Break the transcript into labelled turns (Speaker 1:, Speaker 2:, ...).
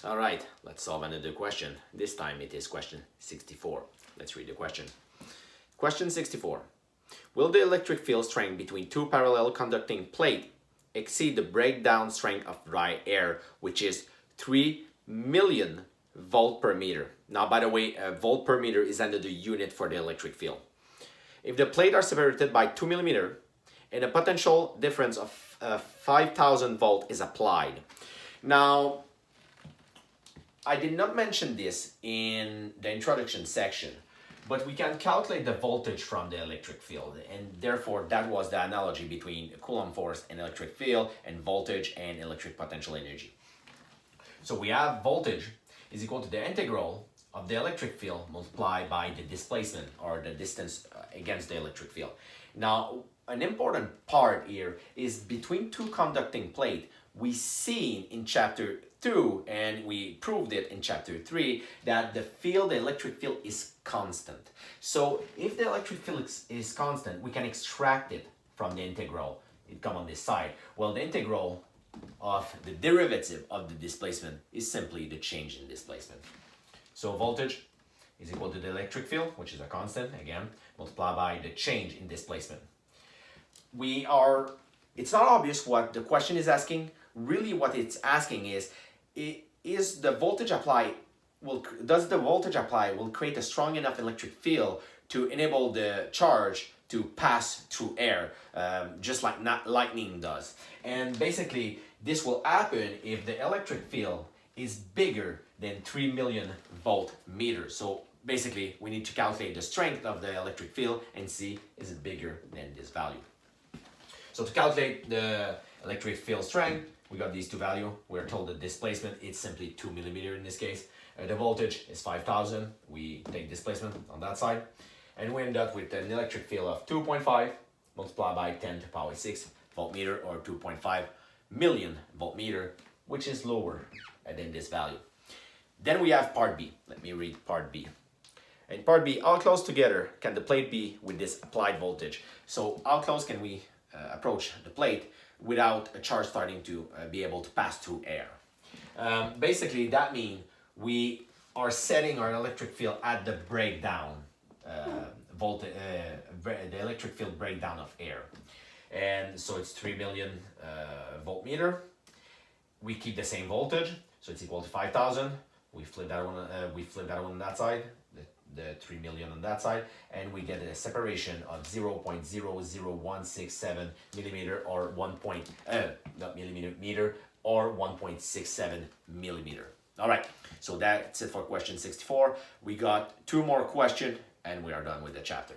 Speaker 1: All right, let's solve another question. This time it is question 64. Let's read the question. Question 64. Will the electric field strength between two parallel conducting plates exceed the breakdown strength of dry air, which is 3 million volt per meter? Now, by the way, a volt per meter is another unit for the electric field. If the plates are separated by 2 millimeter and a potential difference of 5,000 volt is applied. Now, I did not mention this in the introduction section, but we can calculate the voltage from the electric field, and therefore that was the analogy between Coulomb force and electric field, and voltage and electric potential energy. So we have voltage is equal to the integral of the electric field multiplied by the displacement, or the distance against the electric field. Now, an important part here is between two conducting plates. We seen in chapter 2, and we proved it in chapter 3, that the electric field is constant. So if the electric field is constant, we can extract it from the integral. It comes on this side. Well, the integral of the derivative of the displacement is simply the change in displacement. So voltage is equal to the electric field, which is a constant, again, multiplied by the change in displacement. It's not obvious what the question is asking. Really what it's asking is does the voltage apply will create a strong enough electric field to enable the charge to pass through air, just like lightning does. And basically this will happen if the electric field is bigger than 3 million volt meters. So basically we need to calculate the strength of the electric field and see is it bigger than this value. So to calculate the electric field strength, we got these two values. We're told the displacement is simply 2 millimeter in this case. The voltage is 5,000. We take displacement on that side. And we end up with an electric field of 2.5 multiplied by 10 to the power 6 voltmeter, or 2.5 million voltmeter, which is lower than this value. Then we have part B. Let me read part B. In part B, how close together can the plate be with this applied voltage? So how close can we approach the plate without a charge starting to be able to pass through air? Basically, that means we are setting our electric field at the breakdown the electric field breakdown of air, and so it's 3 million voltmeter. We keep the same voltage, so it's equal to 5,000. We flip that one. On that side. The 3 million on that side, and we get a separation of 0.00167 millimeter, or meter, or 1.67 millimeter. All right, so that's it for question 64. We got 2 more questions and we are done with the chapter.